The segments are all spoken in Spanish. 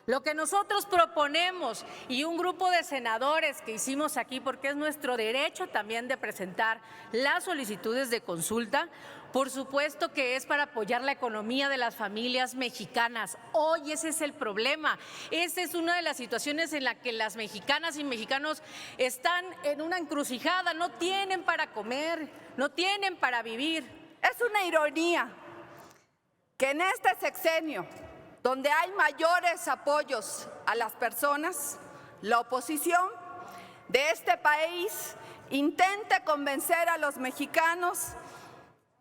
Lo que nosotros proponemos y un grupo de senadores que hicimos aquí, porque es nuestro derecho también de presentar las solicitudes de consulta, por supuesto que es para apoyar la economía de las familias mexicanas. Hoy ese es el problema. Esa es una de las situaciones en la que las mexicanas y mexicanos están en una encrucijada, no tienen para comer, no tienen para vivir. Es una ironía que en este sexenio, donde hay mayores apoyos a las personas, la oposición de este país intente convencer a los mexicanos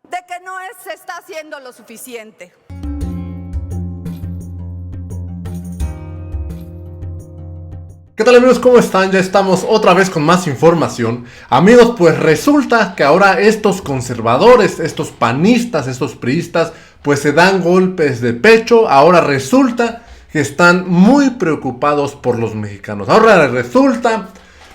de que no se está haciendo lo suficiente. ¿Qué tal, amigos? ¿Cómo están? Ya estamos otra vez con más información. Amigos, pues resulta que ahora estos conservadores, estos panistas, estos priistas, pues se dan golpes de pecho. Ahora resulta que están muy preocupados por los mexicanos. Ahora resulta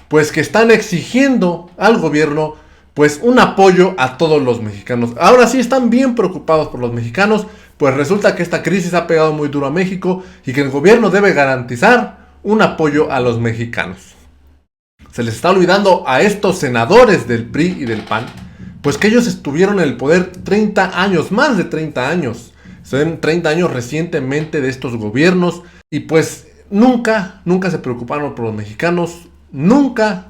pues que están exigiendo al gobierno pues un apoyo a todos los mexicanos. Ahora sí están bien preocupados por los mexicanos, pues resulta que esta crisis ha pegado muy duro a México y que el gobierno debe garantizar un apoyo a los mexicanos. Se les está olvidando a estos senadores del PRI y del PAN, pues que ellos estuvieron en el poder 30 años, más de 30 años. Son 30 años recientemente de estos gobiernos y pues nunca se preocuparon por los mexicanos, nunca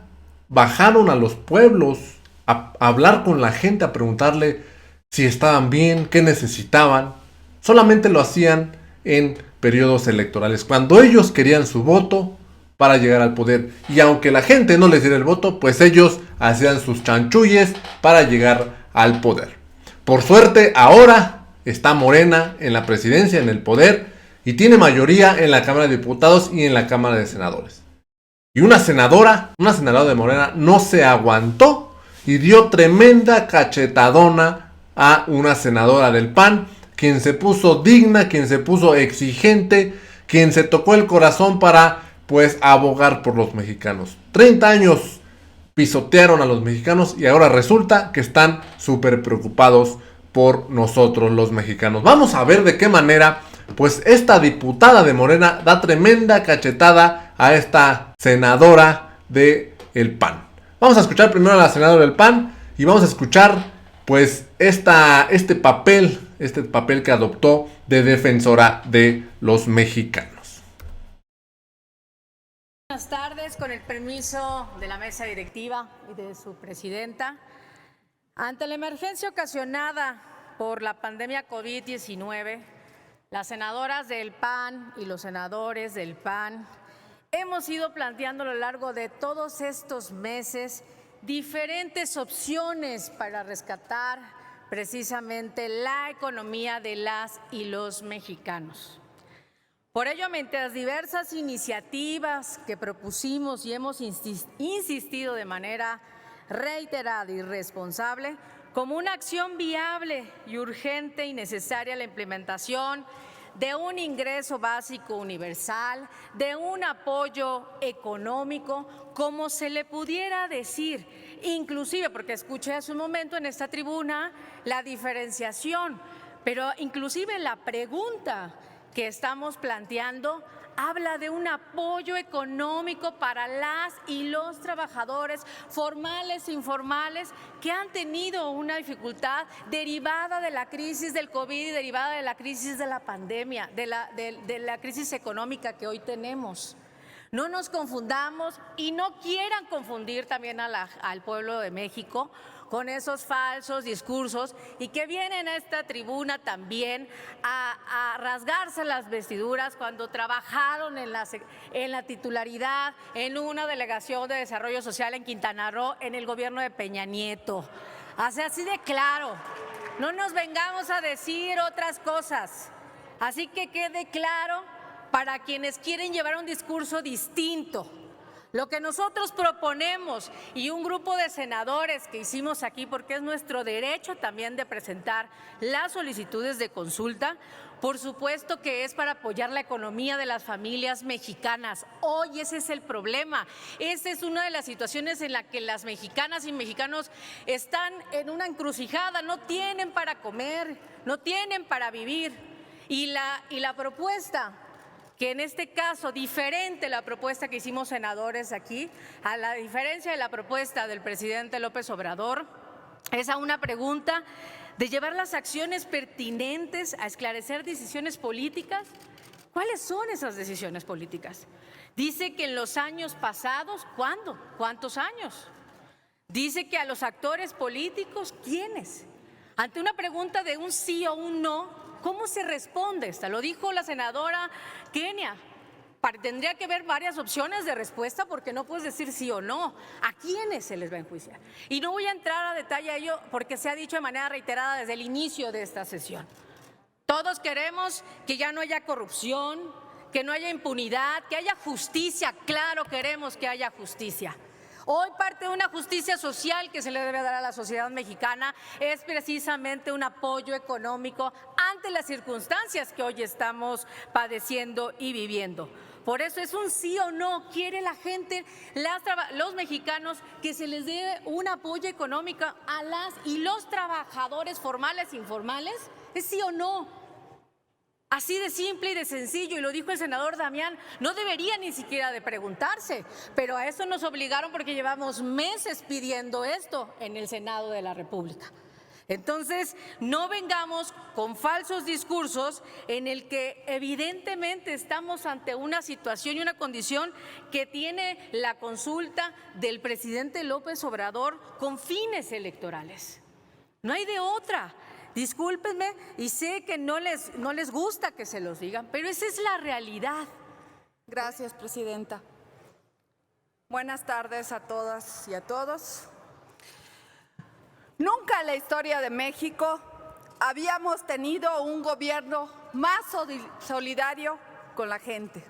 bajaron a los pueblos a hablar con la gente, a preguntarle si estaban bien, qué necesitaban. Solamente lo hacían en periodos electorales, cuando ellos querían su voto para llegar al poder. Y aunque la gente no les diera el voto, pues ellos hacían sus chanchulles para llegar al poder. Por suerte, ahora está Morena en la presidencia, en el poder, y tiene mayoría en la Cámara de Diputados y en la Cámara de Senadores. Y una senadora de Morena no se aguantó y dio tremenda cachetadona a una senadora del PAN, quien se puso digna, quien se puso exigente, quien se tocó el corazón para pues abogar por los mexicanos. 30 años pisotearon a los mexicanos y ahora resulta que están súper preocupados por nosotros los mexicanos. Vamos a ver de qué manera pues esta diputada de Morena da tremenda cachetada a esta senadora del PAN. Vamos a escuchar primero a la senadora del PAN y vamos a escuchar pues este papel que adoptó de defensora de los mexicanos. Buenas tardes, con el permiso de la mesa directiva y de su presidenta. Ante la emergencia ocasionada por la pandemia COVID-19, las senadoras del PAN y los senadores del PAN hemos ido planteando a lo largo de todos estos meses diferentes opciones para rescatar precisamente la economía de las y los mexicanos. Por ello, mientras diversas iniciativas que propusimos y hemos insistido de manera reiterada y responsable, como una acción viable y urgente y necesaria la implementación de un ingreso básico universal, de un apoyo económico, como se le pudiera decir, inclusive, porque escuché hace un momento en esta tribuna la diferenciación, pero inclusive la pregunta que estamos planteando habla de un apoyo económico para las y los trabajadores formales e informales que han tenido una dificultad derivada de la crisis del COVID y derivada de la crisis de la pandemia, de la crisis económica que hoy tenemos. No nos confundamos y no quieran confundir también al pueblo de México con esos falsos discursos y que vienen a esta tribuna también a rasgarse las vestiduras cuando trabajaron en la titularidad en una delegación de desarrollo social en Quintana Roo en el gobierno de Peña Nieto. Así de claro, no nos vengamos a decir otras cosas. Así que quede claro para quienes quieren llevar un discurso distinto. Lo que nosotros proponemos y un grupo de senadores que hicimos aquí, porque es nuestro derecho también de presentar las solicitudes de consulta, por supuesto que es para apoyar la economía de las familias mexicanas. Hoy ese es el problema. Esa es una de las situaciones en la que las mexicanas y mexicanos están en una encrucijada, no tienen para comer, no tienen para vivir. Y la propuesta que en este caso, diferente la propuesta que hicimos senadores aquí, a la diferencia de la propuesta del presidente López Obrador, es a una pregunta de llevar las acciones pertinentes a esclarecer decisiones políticas. ¿Cuáles son esas decisiones políticas? Dice que en los años pasados, ¿cuándo? ¿Cuántos años? Dice que a los actores políticos, ¿quiénes? Ante una pregunta de un sí o un no, ¿cómo se responde esta? Lo dijo la senadora Kenia. Tendría que haber varias opciones de respuesta porque no puedes decir sí o no. ¿A quiénes se les va a enjuiciar? Y no voy a entrar a detalle a ello porque se ha dicho de manera reiterada desde el inicio de esta sesión. Todos queremos que ya no haya corrupción, que no haya impunidad, que haya justicia. Claro, queremos que haya justicia. Hoy parte de una justicia social que se le debe dar a la sociedad mexicana es precisamente un apoyo económico ante las circunstancias que hoy estamos padeciendo y viviendo. Por eso es un sí o no. Quiere la gente, los mexicanos, que se les dé un apoyo económico a las y los trabajadores formales e informales. ¿Es sí o no? Así de simple y de sencillo, y lo dijo el senador Damián, no debería ni siquiera de preguntarse, pero a eso nos obligaron porque llevamos meses pidiendo esto en el Senado de la República. Entonces, no vengamos con falsos discursos en el que evidentemente estamos ante una situación y una condición que tiene la consulta del presidente López Obrador con fines electorales. No hay de otra. Discúlpenme, y sé que no les gusta que se los digan, pero esa es la realidad. Gracias, presidenta. Buenas tardes a todas y a todos. Nunca en la historia de México habíamos tenido un gobierno más solidario con la gente.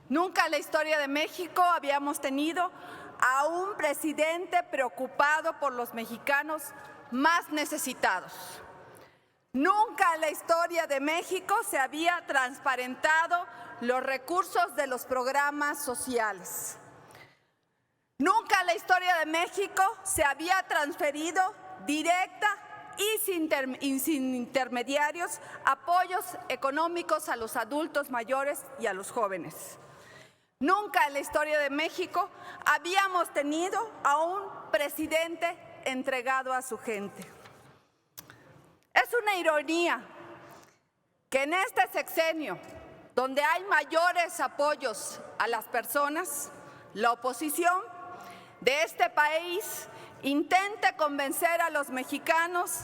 Nunca en la historia de México habíamos tenido a un presidente preocupado por los mexicanos más necesitados. Nunca en la historia de México se había transparentado los recursos de los programas sociales. Nunca en la historia de México se había transferido directa y sin intermediarios apoyos económicos a los adultos mayores y a los jóvenes. Nunca en la historia de México habíamos tenido a un presidente entregado a su gente. Es una ironía que en este sexenio, donde hay mayores apoyos a las personas, la oposición de este país intente convencer a los mexicanos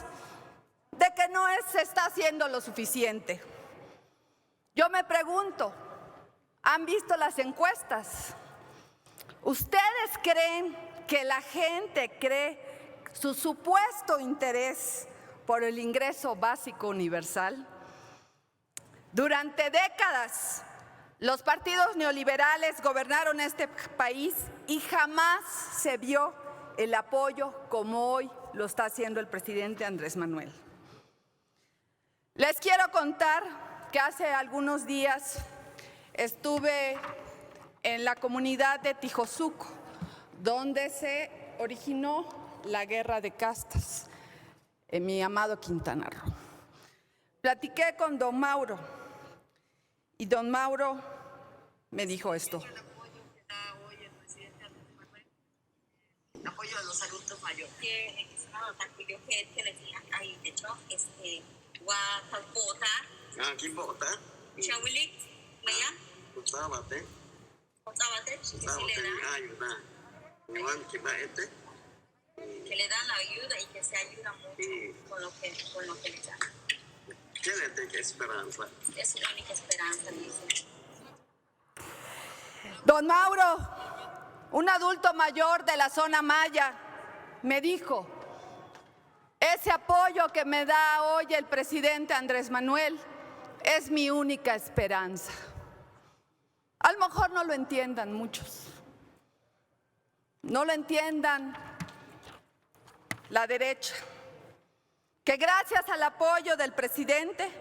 de que no se está haciendo lo suficiente. Yo me pregunto, ¿han visto las encuestas? ¿Ustedes creen que la gente cree su supuesto interés por el ingreso básico universal? Durante décadas, los partidos neoliberales gobernaron este país y jamás se vio el apoyo como hoy lo está haciendo el presidente Andrés Manuel. Les quiero contar que hace algunos días estuve en la comunidad de Tijosuco, donde se originó la guerra de castas, en mi amado Quintana Roo. Platiqué con don Mauro y don Mauro me dijo esto. El apoyo que da hoy el presidente Andrés Manuel, el apoyo a los adultos mayores. Que yo que le digan ahí, de hecho, wa talpota. ¿Quién vota? Chawilik, Maya. Utabate. Utabate, que le dan la ayuda y que se ayuda mucho con lo que le dan. ¿Qué le da esperanza? Es la única esperanza, dice. Don Mauro, un adulto mayor de la zona maya, me dijo, ese apoyo que me da hoy el presidente Andrés Manuel es mi única esperanza. A lo mejor no lo entiendan muchos, no lo entiendan la derecha, que gracias al apoyo del presidente,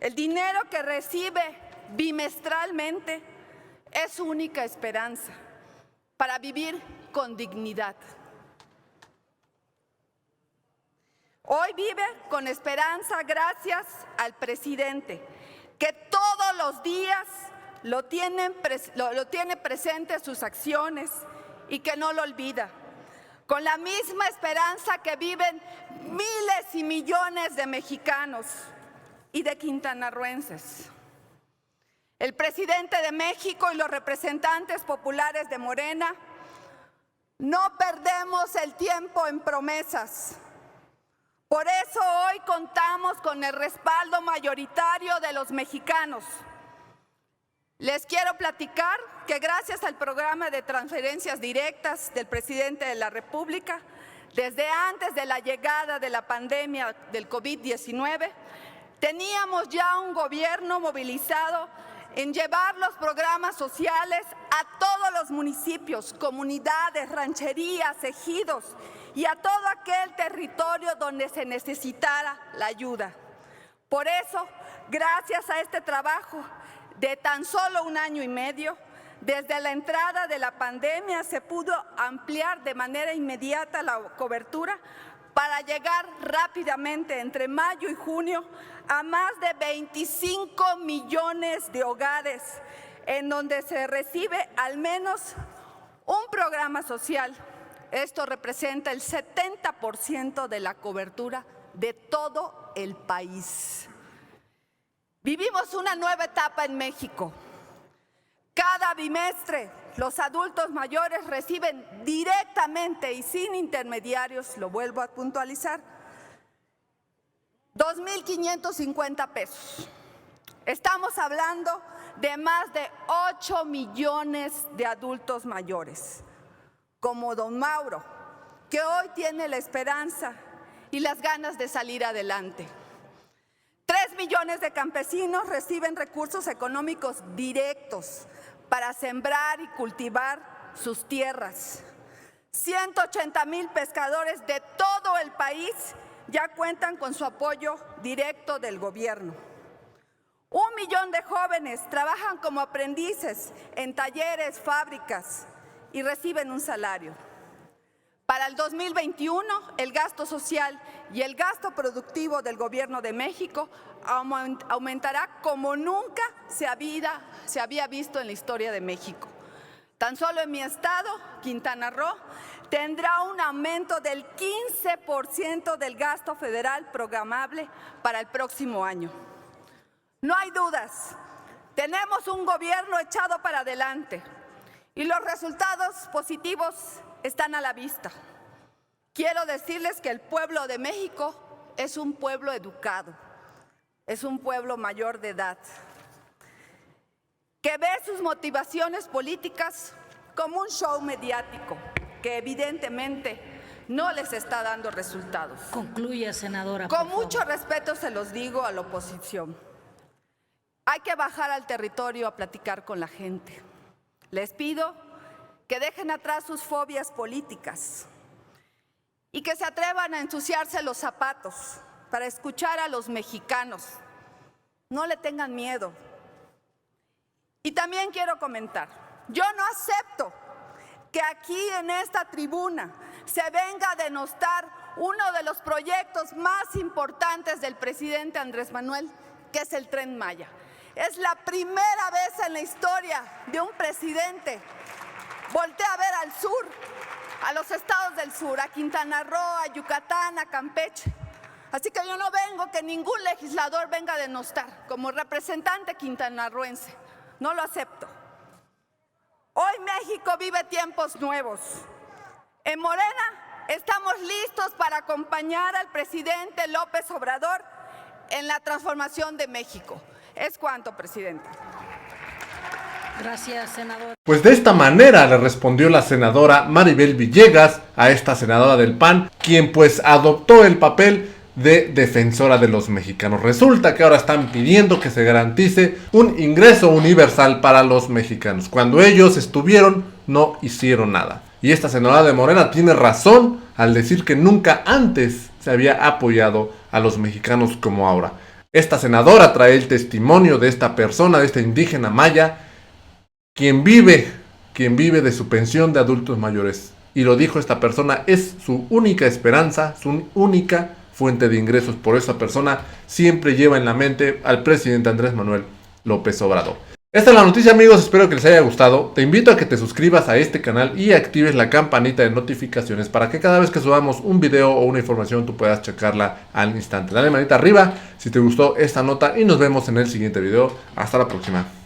el dinero que recibe bimestralmente es su única esperanza para vivir con dignidad. Hoy vive con esperanza gracias al presidente, que todos los días lo tiene presente en sus acciones y que no lo olvida. Con la misma esperanza que viven miles y millones de mexicanos y de quintanarroenses. El presidente de México y los representantes populares de Morena no perdemos el tiempo en promesas. Por eso hoy contamos con el respaldo mayoritario de los mexicanos. Les quiero platicar que gracias al programa de transferencias directas del presidente de la República, desde antes de la llegada de la pandemia del COVID-19, teníamos ya un gobierno movilizado en llevar los programas sociales a todos los municipios, comunidades, rancherías, ejidos y a todo aquel territorio donde se necesitara la ayuda. Por eso, gracias a este trabajo de tan solo un año y medio, desde la entrada de la pandemia se pudo ampliar de manera inmediata la cobertura para llegar rápidamente entre mayo y junio a más de 25 millones de hogares en donde se recibe al menos un programa social. Esto representa el 70% de la cobertura de todo el país. Vivimos una nueva etapa en México. Cada bimestre los adultos mayores reciben directamente y sin intermediarios, lo vuelvo a puntualizar, 2,550 pesos. Estamos hablando de más de 8 millones de adultos mayores, como don Mauro, que hoy tiene la esperanza y las ganas de salir adelante. 3 millones de campesinos reciben recursos económicos directos para sembrar y cultivar sus tierras. 180,000 pescadores de todo el país ya cuentan con su apoyo directo del gobierno. 1 millón de jóvenes trabajan como aprendices en talleres, fábricas y reciben un salario. Para el 2021, el gasto social y el gasto productivo del Gobierno de México aumentará como nunca se había visto en la historia de México. Tan solo en mi estado, Quintana Roo, tendrá un aumento del 15% del gasto federal programable para el próximo año. No hay dudas, tenemos un gobierno echado para adelante y los resultados positivos están a la vista. Quiero decirles que el pueblo de México es un pueblo educado, es un pueblo mayor de edad, que ve sus motivaciones políticas como un show mediático que evidentemente no les está dando resultados. Concluya, senadora. Con mucho respeto se los digo a la oposición. Hay que bajar al territorio a platicar con la gente. Les pido que dejen atrás sus fobias políticas y que se atrevan a ensuciarse los zapatos para escuchar a los mexicanos. No le tengan miedo. Y también quiero comentar, yo no acepto que aquí en esta tribuna se venga a denostar uno de los proyectos más importantes del presidente Andrés Manuel, que es el Tren Maya. Es la primera vez en la historia de un presidente. Voltea a ver al sur, a los estados del sur, a Quintana Roo, a Yucatán, a Campeche. Así que yo no vengo que ningún legislador venga a denostar como representante quintanarroense. No lo acepto. Hoy México vive tiempos nuevos. En Morena estamos listos para acompañar al presidente López Obrador en la transformación de México. Es cuanto, presidente. Gracias, senador. Pues de esta manera le respondió la senadora Maribel Villegas a esta senadora del PAN, quien pues adoptó el papel de defensora de los mexicanos. Resulta que ahora están pidiendo que se garantice un ingreso universal para los mexicanos. Cuando ellos estuvieron, no hicieron nada. Y esta senadora de Morena tiene razón al decir que nunca antes se había apoyado a los mexicanos como ahora. Esta senadora trae el testimonio de esta persona, de esta indígena maya, quien vive de su pensión de adultos mayores. Y lo dijo esta persona, es su única esperanza, su única fuente de ingresos. Por esa persona siempre lleva en la mente al presidente Andrés Manuel López Obrador. Esta es la noticia, amigos, espero que les haya gustado. Te invito a que te suscribas a este canal y actives la campanita de notificaciones para que cada vez que subamos un video o una información tú puedas checarla al instante. Dale manita arriba si te gustó esta nota y nos vemos en el siguiente video. Hasta la próxima.